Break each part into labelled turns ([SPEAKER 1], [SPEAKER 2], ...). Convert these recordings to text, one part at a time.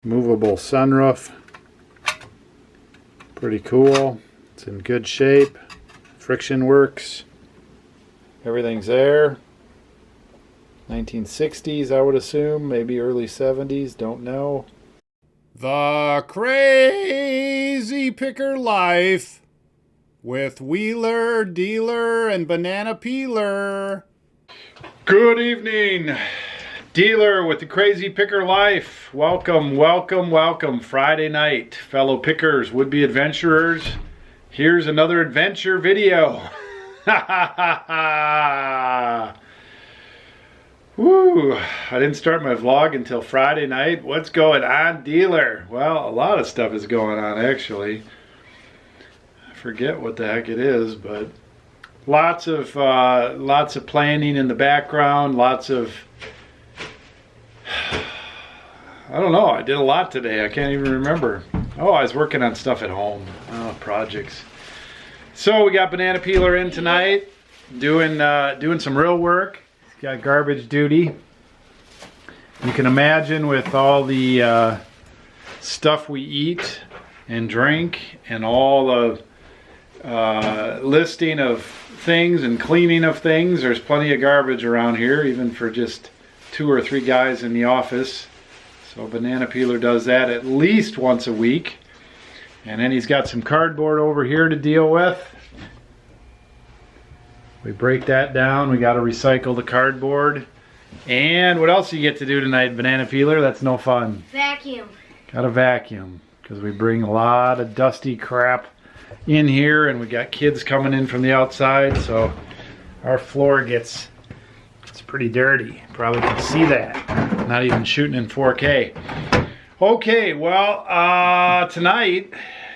[SPEAKER 1] Movable sunroof. Pretty cool. It's in good shape. Friction works. Everything's there. 1960s, I would assume. Maybe early 70s. Don't know. The Crazy Picker Life with Wheeler, Dealer, and Banana Peeler. Good evening. Dealer with the Crazy Picker Life. Welcome, welcome, welcome. Friday night, fellow pickers, would-be adventurers. Here's another adventure video. Ha ha ha ha. Woo, I didn't start my vlog until Friday night. What's going on, Dealer? Well, a lot of stuff is going on, actually. I forget what the heck it is, but lots of planning in the background, lots of, I don't know, I did a lot today. I can't even remember. Oh, I was working on stuff at home. Oh, projects. So we got Banana Peeler in tonight, doing some real work. He's got garbage duty. You can imagine with all the stuff we eat and drink and all the listing of things and cleaning of things, there's plenty of garbage around here, even for just 2 or 3 guys in the office. So Banana Peeler does that at least once a week. And then he's got some cardboard over here to deal with. We break that down. We got to recycle the cardboard. And what else do you get to do tonight, Banana Peeler? That's no fun.
[SPEAKER 2] Vacuum.
[SPEAKER 1] Got to vacuum because we bring a lot of dusty crap in here, and we got kids coming in from the outside, so our floor gets pretty dirty. Probably can see that. Not even shooting in 4K. Okay, well, tonight,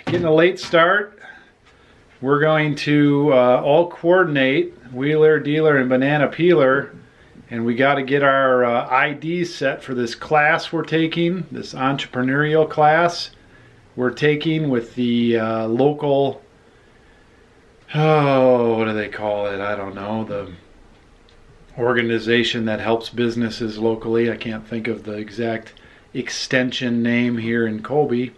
[SPEAKER 1] getting a late start. We're going to all coordinate, Wheeler, Dealer, and Banana Peeler, and we got to get our IDs set for this class we're taking, this entrepreneurial class we're taking with the local, oh, what do they call it? I don't know, the organization that helps businesses locally. I can't think of the exact extension name here in Colby.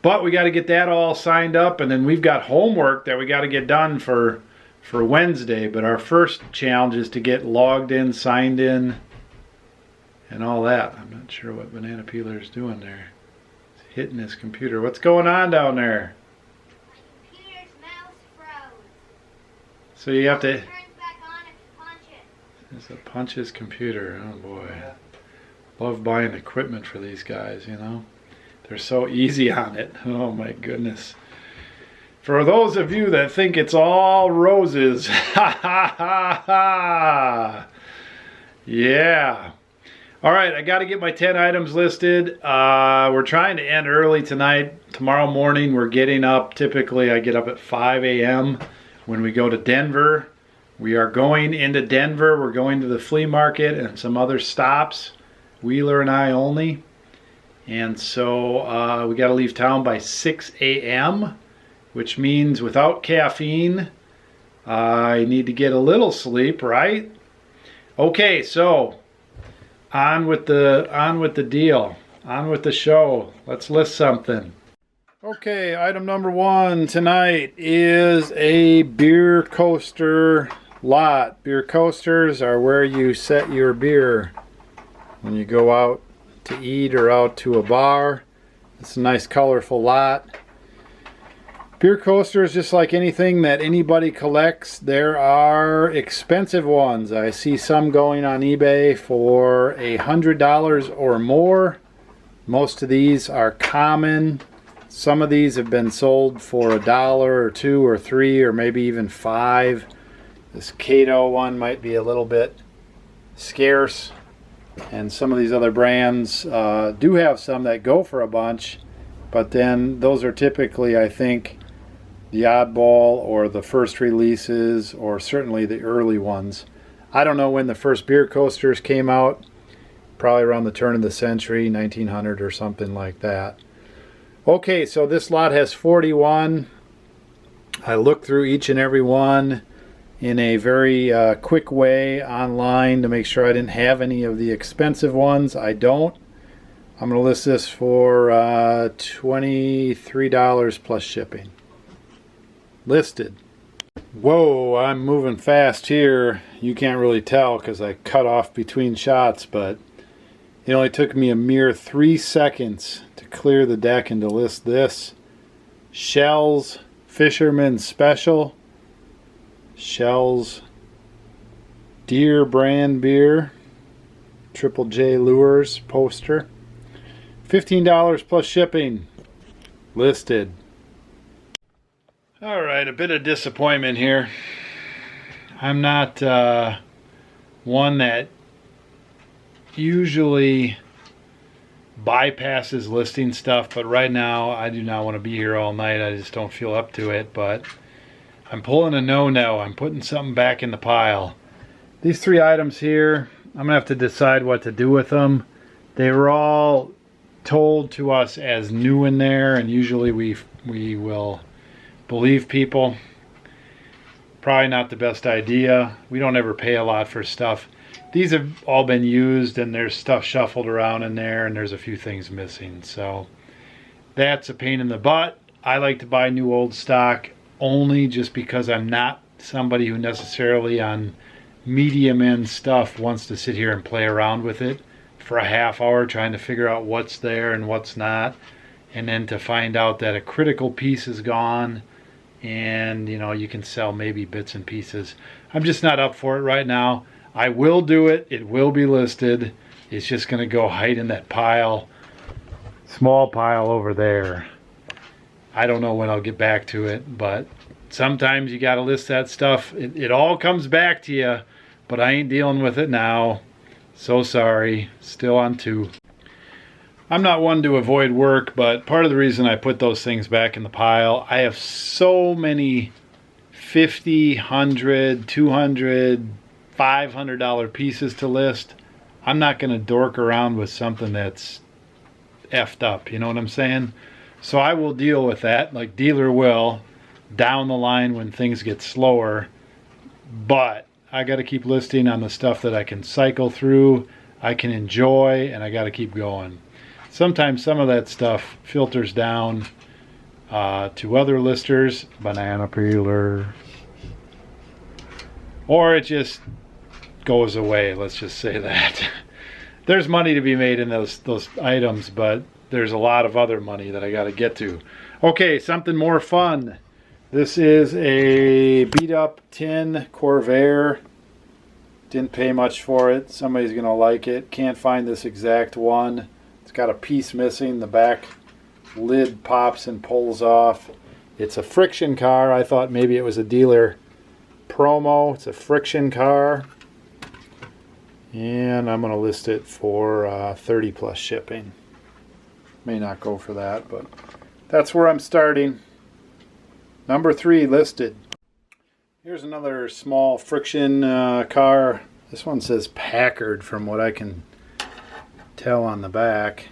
[SPEAKER 1] But we got to get that all signed up, and then we've got homework that we got to get done for Wednesday. But our first challenge is to get logged in, signed in, and all that. I'm not sure what Banana Peeler is doing there. He's hitting his computer. What's going on down there?
[SPEAKER 2] My computer's mouse froze.
[SPEAKER 1] So you have to...
[SPEAKER 2] It turns back on if you punch it.
[SPEAKER 1] There's a punch his computer. Oh boy. Love buying equipment for these guys, you know. They're so easy on it. Oh my goodness. For those of you that think it's all roses, ha ha ha ha. Yeah. All right, I got to get my 10 items listed. We're trying to end early tonight. Tomorrow morning we're getting up. Typically I get up at 5 a.m. when we go to Denver. We are going into Denver. We're going to the flea market and some other stops. Wheeler and I only. And so we got to leave town by 6 a.m., which means without caffeine, I need to get a little sleep, right? Okay, so on with the deal, on with the show. Let's list something. Okay, item number 1 tonight is a beer coaster lot. Beer coasters are where you set your beer when you go out to eat or out to a bar. It's a nice colorful lot. Beer coasters, just like anything that anybody collects, there are expensive ones. I see some going on eBay for $100 or more. Most of these are common. Some of these have been sold for $1 or $2 or $3 or maybe even $5. This Cato one might be a little bit scarce. And some of these other brands do have some that go for a bunch, but then those are typically, I think, the oddball or the first releases, or certainly the early ones. I don't know when the first beer coasters came out, probably around the turn of the century, 1900 or something like that. Okay, so this lot has 41. I looked through each and every one in a very quick way online to make sure I didn't have any of the expensive ones. I don't. I'm going to list this for $23 plus shipping. Listed. Whoa, I'm moving fast here. You can't really tell because I cut off between shots, but it only took me a mere 3 seconds to clear the deck and to list this. Shell's Fisherman Special. Shell's Deer Brand Beer. Triple J Lures poster. $15 plus shipping. Listed. Alright, a bit of disappointment here. I'm not one that usually bypasses listing stuff, but right now I do not want to be here all night. I just don't feel up to it, but I'm pulling a no-no. I'm putting something back in the pile. These 3 items here, I'm going to have to decide what to do with them. They were all told to us as new in there, and usually we will believe people. Probably not the best idea. We don't ever pay a lot for stuff. These have all been used, and there's stuff shuffled around in there, and there's a few things missing. So that's a pain in the butt. I like to buy new old stock only just because I'm not somebody who necessarily on medium end stuff wants to sit here and play around with it for a half hour trying to figure out what's there and what's not, and then to find out that a critical piece is gone and you can sell maybe bits and pieces. I'm just not up for it right now. I will do it. It will be listed. It's just going to go hide in that pile, small pile over there. I don't know when I'll get back to it, but sometimes you got to list that stuff. It all comes back to you, but I ain't dealing with it now. So sorry. Still on 2. I'm not one to avoid work, but part of the reason I put those things back in the pile, I have so many $50, $100, $200, $500 pieces to list. I'm not going to dork around with something that's effed up, you know what I'm saying? So I will deal with that, like dealer will, down the line when things get slower. But I got to keep listing on the stuff that I can cycle through, I can enjoy, and I got to keep going. Sometimes some of that stuff filters down to other listers, banana peeler, or it just goes away. Let's just say that. There's money to be made in those items, but there's a lot of other money that I got to get to. Okay, something more fun. This is a beat up tin Corvair. Didn't pay much for it. Somebody's gonna like it. Can't find this exact one. It's got a piece missing. The back lid pops and pulls off. It's a friction car. I thought maybe it was a dealer promo. It's a friction car. And I'm gonna list it for 30 plus shipping. May not go for that, but that's where I'm starting. Number 3 listed. Here's another small friction car. This one says Packard from what I can tell on the back.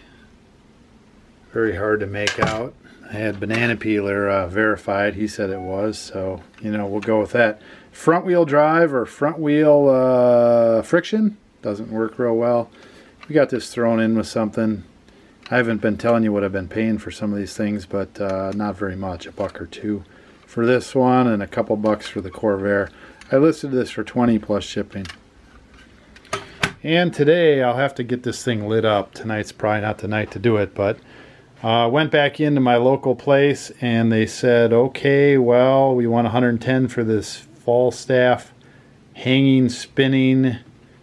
[SPEAKER 1] Very hard to make out. I had Banana Peeler verified. He said it was, so we'll go with that. Front wheel drive or front wheel friction doesn't work real well. We got this thrown in with something. I haven't been telling you what I've been paying for some of these things, but not very much, $1 or $2 for this one and a couple bucks for the Corvair. I listed this for 20 plus shipping. And today I'll have to get this thing lit up. Tonight's probably not the night to do it, but went back into my local place and they said, okay, well, we want 110 for this Falstaff hanging, spinning.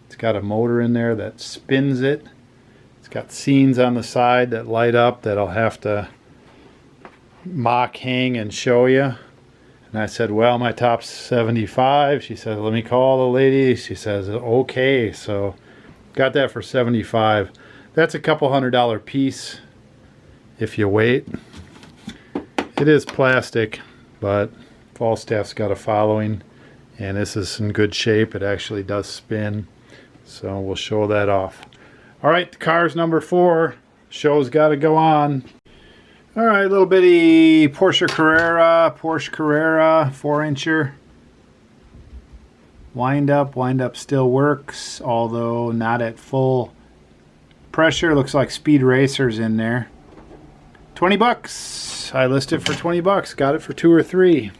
[SPEAKER 1] It's got a motor in there that spins it. It's got scenes on the side that light up that I'll have to mock hang and show you. And I said, well, my top's 75. She said, let me call the lady. She says, okay. So got that for 75. That's a couple $100 piece if you wait. It is plastic, but Falstaff's got a following, and this is in good shape. It actually does spin, so we'll show that off. All right, the car's number 4. Show's got to go on. All right, little bitty Porsche Carrera 4-incher. Wind up still works, although not at full pressure. Looks like Speed Racer's in there. 20 bucks. I listed for 20 bucks. Got it for 2 or 3.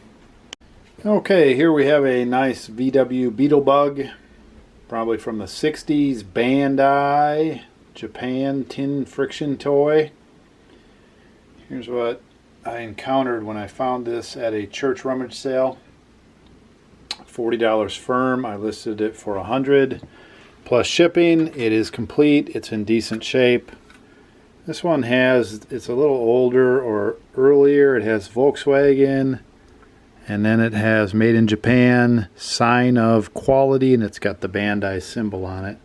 [SPEAKER 1] Okay, here we have a nice VW Beetle bug. Probably from the 60s. Bandai Japan tin friction toy. Here's what I encountered when I found this at a church rummage sale. $40 firm. I listed it for $100 plus shipping. It is complete. It's in decent shape. This one it's a little older or earlier. It has Volkswagen, and then it has Made in Japan, sign of quality, and it's got the Bandai symbol on it.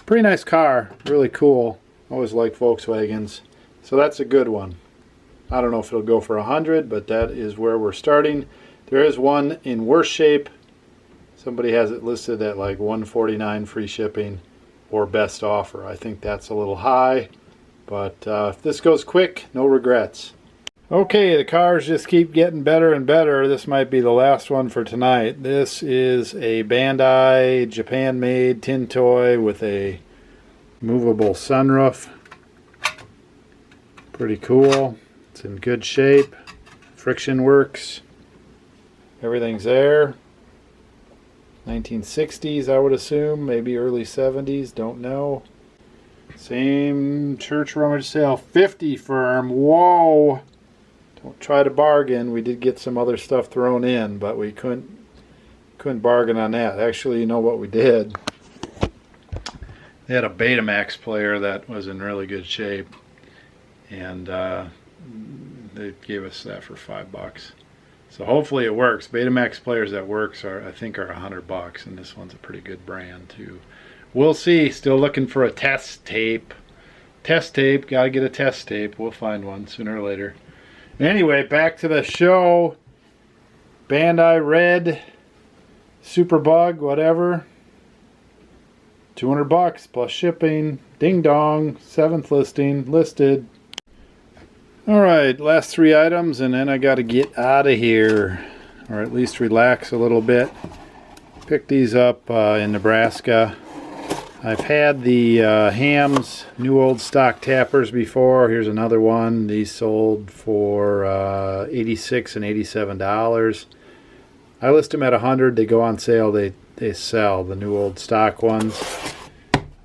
[SPEAKER 1] Pretty nice car. Really cool. Always liked Volkswagens. So that's a good one. I don't know if it'll go for $100, but that is where we're starting. There is one in worse shape. Somebody has it listed at like $149 free shipping or best offer. I think that's a little high, but if this goes quick, no regrets. Okay, the cars just keep getting better and better. This might be the last one for tonight. This is a Bandai Japan-made tin toy with a movable sunroof. Pretty cool. It's in good shape. Friction works. Everything's there. 1960s, I would assume. Maybe early 70s. Don't know. Same church rummage sale. 50 firm. Whoa! Don't try to bargain. We did get some other stuff thrown in, but we couldn't bargain on that. Actually, you know what we did? They had a Betamax player that was in really good shape, and they gave us that for $5. So hopefully it works. Betamax players that works I think are $100, and this one's a pretty good brand too. We'll see. Still looking for a test tape. Test tape. Gotta get a test tape. We'll find one sooner or later. Anyway, back to the show. Bandai Red Super Bug, whatever. $200 plus shipping. Ding dong. 7th listing. Listed. Alright, last 3 items, and then I got to get out of here, or at least relax a little bit. Picked these up in Nebraska. I've had the Hams new old stock tappers before. Here's another one. These sold for $86 and $87. I list them at $100. They go on sale. They sell the new old stock ones.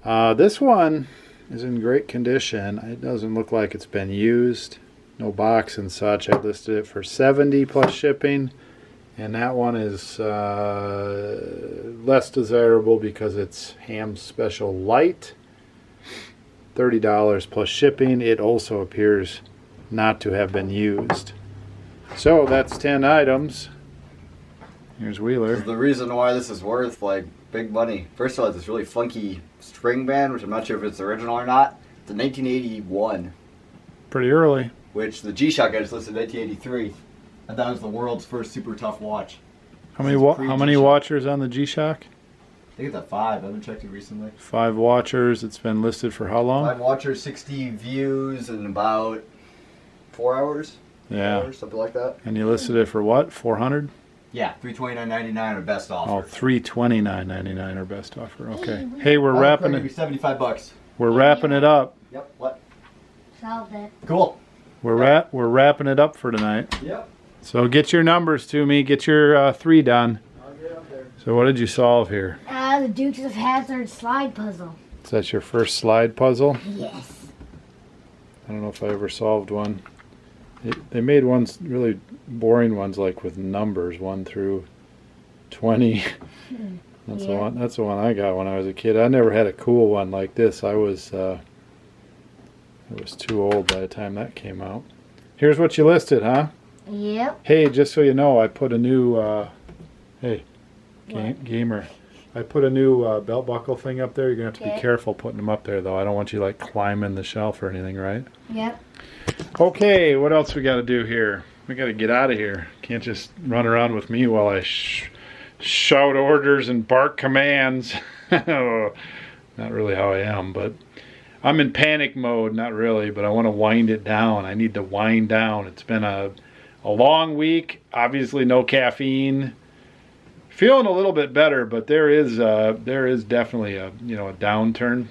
[SPEAKER 1] This one is in great condition. It doesn't look like it's been used. No box and such. I listed it for $70 plus shipping, and that one is less desirable because it's Ham Special Light. $30 plus shipping. It also appears not to have been used. So that's 10 items. Here's Wheeler.
[SPEAKER 3] The reason why this is worth like big money. First of all, it's this really funky string band, which I'm not sure if it's original or not. It's a 1981.
[SPEAKER 1] Pretty early.
[SPEAKER 3] Which the G-Shock I just listed 1983. I thought it was the world's first super tough watch.
[SPEAKER 1] How many watchers on the G-Shock?
[SPEAKER 3] I think it's a 5. I haven't checked it recently.
[SPEAKER 1] 5 watchers. It's been listed for how long?
[SPEAKER 3] 5 watchers, 60 views in about 4 hours.
[SPEAKER 1] Yeah.
[SPEAKER 3] 4 hours, something like that.
[SPEAKER 1] And you listed it for what? $400?
[SPEAKER 3] Yeah, $329.99 or best offer.
[SPEAKER 1] Oh, $329.99 or best offer. Okay. Hey, we're wrapping it.
[SPEAKER 3] $75.
[SPEAKER 1] We're wrapping it up.
[SPEAKER 3] Yep. What?
[SPEAKER 2] Solved it.
[SPEAKER 3] Cool.
[SPEAKER 1] We're wrapping it up for tonight.
[SPEAKER 3] Yep.
[SPEAKER 1] So get your numbers to me. Get your 3 done.
[SPEAKER 3] I'll get up there.
[SPEAKER 1] So what did you solve here?
[SPEAKER 2] The Dukes of Hazzard slide puzzle.
[SPEAKER 1] Is that your first slide puzzle?
[SPEAKER 2] Yes.
[SPEAKER 1] I don't know if I ever solved one. They made ones, really boring ones, like with numbers 1 through 20. That's the one. That's the one I got when I was a kid. I never had a cool one like this. I was too old by the time that came out. Here's what you listed, huh?
[SPEAKER 2] Yep.
[SPEAKER 1] Hey, just so you know, I put a new gamer. I put a new belt buckle thing up there. You're gonna have to be careful putting them up there, though. I don't want you like climbing the shelf or anything, right?
[SPEAKER 2] Yep.
[SPEAKER 1] Okay, what else we got to do here? We got to get out of here. Can't just run around with me while I shout orders and bark commands. Not really how I am, but I'm in panic mode. Not really, but I want to wind it down. I need to wind down. It's been a long week. Obviously, no caffeine. Feeling a little bit better, but there is definitely a downturn.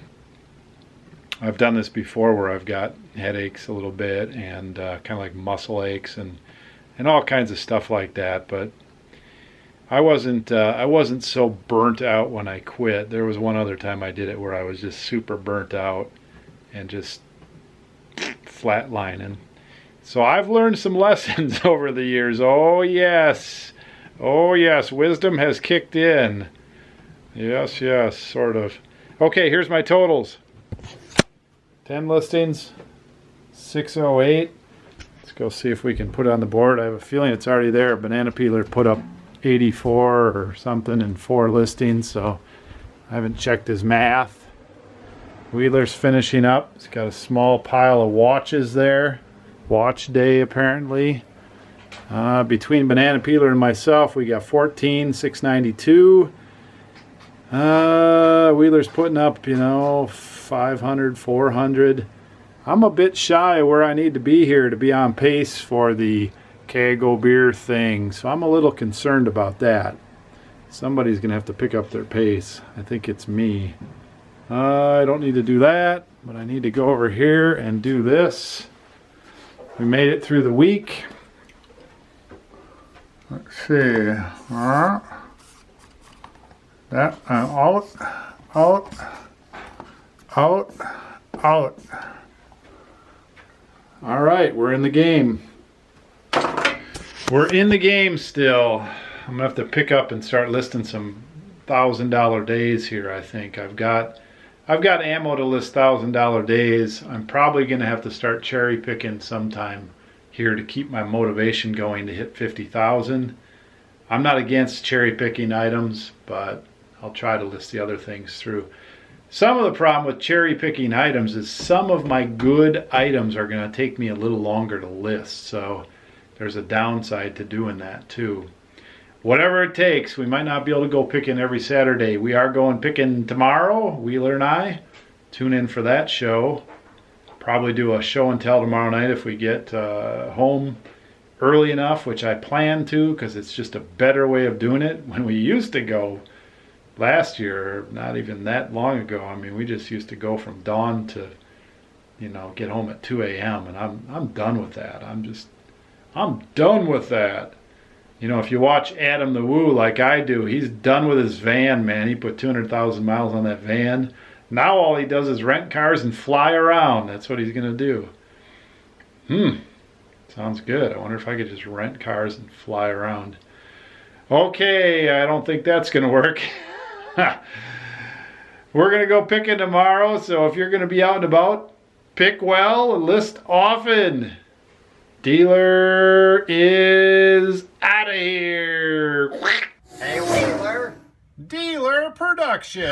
[SPEAKER 1] I've done this before where I've got headaches a little bit and kind of like muscle aches and all kinds of stuff like that. But I wasn't so burnt out when I quit. There was one other time I did it where I was just super burnt out and just flatlining. So I've learned some lessons over the years. Oh yes, wisdom has kicked in. Yes, sort of. Okay, here's my totals. 10 listings, 608. Let's go see if we can put it on the board. I have a feeling it's already there. Banana Peeler put up 84 or something in 4 listings, so I haven't checked his math. Wheeler's finishing up. He's got a small pile of watches there. Watch day, apparently. Between Banana Peeler and myself, we got 14, 692. Wheeler's putting up, 500, 400. I'm a bit shy of where I need to be here to be on pace for the Kago beer thing, so I'm a little concerned about that. Somebody's gonna have to pick up their pace. I think it's me. I don't need to do that, but I need to go over here and do this. We made it through the week. Let's see. That out. All right, we're in the game. We're in the game still. I'm gonna have to pick up and start listing some $1,000 days here. I think I've got ammo to list $1,000 days. I'm probably gonna have to start cherry picking sometime here to keep my motivation going to hit 50,000. I'm not against cherry picking items, but I'll try to list the other things through. Some of the problem with cherry picking items is some of my good items are going to take me a little longer to list. So there's a downside to doing that too. Whatever it takes, we might not be able to go picking every Saturday. We are going picking tomorrow, Wheeler and I. Tune in for that show. Probably do a show and tell tomorrow night if we get home early enough, which I plan to, because it's just a better way of doing it. When we used to go last year, not even that long ago, I mean, we just used to go from dawn to, get home at 2 a.m. and I'm done with that. I'm done with that. If you watch Adam the Woo like I do, he's done with his van, man. He put 200,000 miles on that van. Now all he does is rent cars and fly around. That's what he's going to do. Sounds good. I wonder if I could just rent cars and fly around. Okay, I don't think that's going to work. We're going to go picking tomorrow, so if you're going to be out and about, pick well and list often. Dealer is out of here.
[SPEAKER 3] Hey, Wheeler.
[SPEAKER 1] Dealer Production.